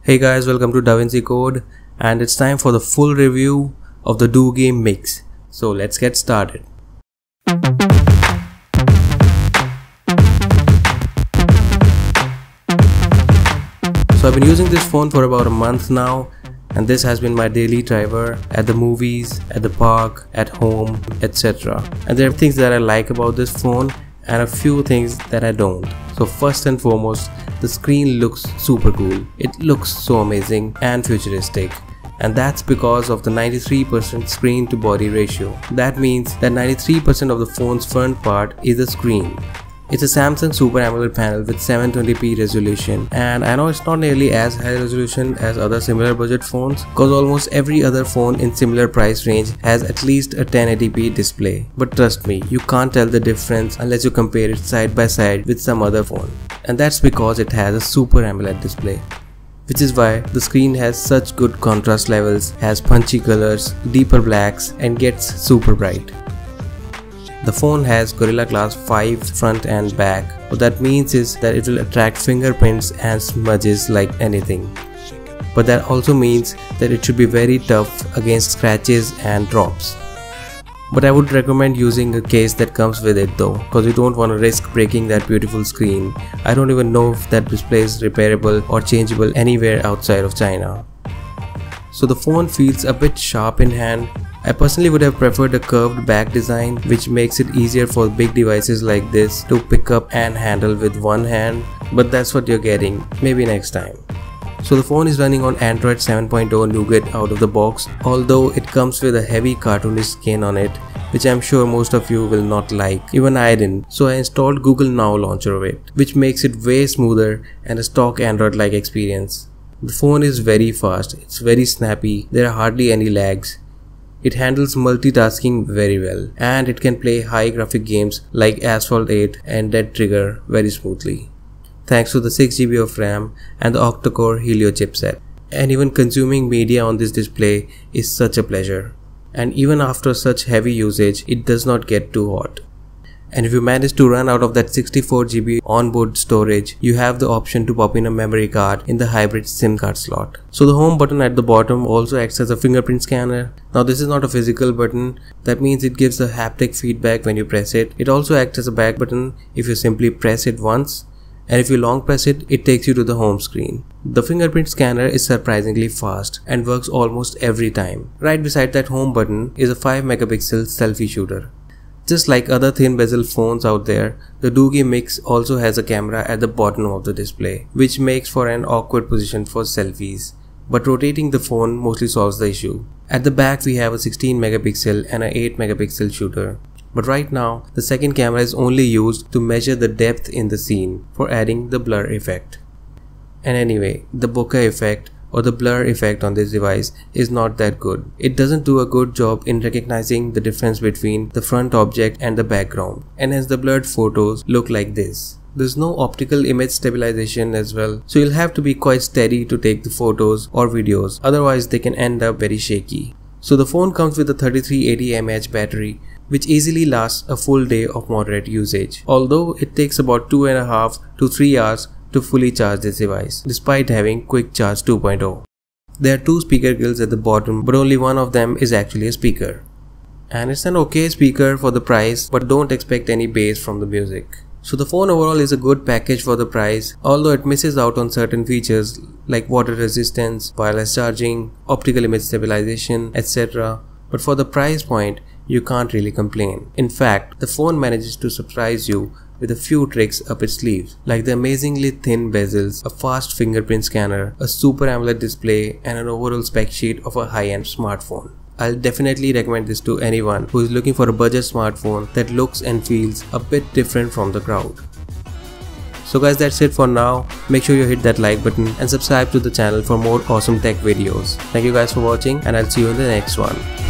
Hey guys, welcome to DaVinci Code, and it's time for the full review of the Doogee mix. So let's get started. So I've been using this phone for about a month now, and this has been my daily driver at the movies, at the park, at home, etc. And there are things that I like about this phone and a few things that I don't. So first and foremost, the screen looks super cool. It looks so amazing and futuristic. And that's because of the 93% screen to body ratio. That means that 93% of the phone's front part is the screen. It's a Samsung Super AMOLED panel with 720p resolution, and I know it's not nearly as high resolution as other similar budget phones because almost every other phone in similar price range has at least a 1080p display. But trust me, you can't tell the difference unless you compare it side by side with some other phone. And that's because it has a Super AMOLED display, which is why the screen has such good contrast levels, has punchy colors, deeper blacks, and gets super bright. The phone has Gorilla Glass 5 front and back. What that means is that it will attract fingerprints and smudges like anything. But that also means that it should be very tough against scratches and drops. But I would recommend using a case that comes with it though, because you don't want to risk breaking that beautiful screen. I don't even know if that display is repairable or changeable anywhere outside of China. So the phone feels a bit sharp in hand. I personally would have preferred a curved back design, which makes it easier for big devices like this to pick up and handle with one hand, but that's what you're getting, maybe next time. So the phone is running on Android 7.0 Nougat out of the box, although it comes with a heavy cartoonish skin on it, which I'm sure most of you will not like. Even I didn't, so I installed Google Now launcher of it, which makes it way smoother and a stock Android-like experience. The phone is very fast, it's very snappy, there are hardly any lags. It handles multitasking very well, and it can play high graphic games like Asphalt 8 and Dead Trigger very smoothly, thanks to the 6GB of RAM and the octa-core Helio chipset. And even consuming media on this display is such a pleasure. And even after such heavy usage, it does not get too hot. And if you manage to run out of that 64GB onboard storage, you have the option to pop in a memory card in the hybrid SIM card slot. So the home button at the bottom also acts as a fingerprint scanner. Now this is not a physical button, that means it gives a haptic feedback when you press it. It also acts as a back button if you simply press it once, and if you long press it, it takes you to the home screen. The fingerprint scanner is surprisingly fast and works almost every time. Right beside that home button is a 5MP selfie shooter. Just like other thin bezel phones out there, the Doogee Mix also has a camera at the bottom of the display, which makes for an awkward position for selfies. But rotating the phone mostly solves the issue. At the back we have a 16MP and an 8MP shooter. But right now, the second camera is only used to measure the depth in the scene for adding the blur effect. And anyway, the bokeh effect or the blur effect on this device is not that good. It doesn't do a good job in recognizing the difference between the front object and the background, and hence the blurred photos look like this. There's no optical image stabilization as well, so you'll have to be quite steady to take the photos or videos, otherwise they can end up very shaky. So the phone comes with a 3380 mAh battery, which easily lasts a full day of moderate usage, although it takes about 2.5 to 3 hours to fully charge this device, despite having Quick Charge 2.0. There are two speaker grills at the bottom, but only one of them is actually a speaker. And it's an okay speaker for the price, but don't expect any bass from the music. So the phone overall is a good package for the price, although it misses out on certain features like water resistance, wireless charging, optical image stabilization, etc. But for the price point, you can't really complain. In fact, the phone manages to surprise you with a few tricks up its sleeves, like the amazingly thin bezels, a fast fingerprint scanner, a Super AMOLED display, and an overall spec sheet of a high-end smartphone. I'll definitely recommend this to anyone who is looking for a budget smartphone that looks and feels a bit different from the crowd. So guys, that's it for now. Make sure you hit that like button and subscribe to the channel for more awesome tech videos. Thank you guys for watching, and I'll see you in the next one.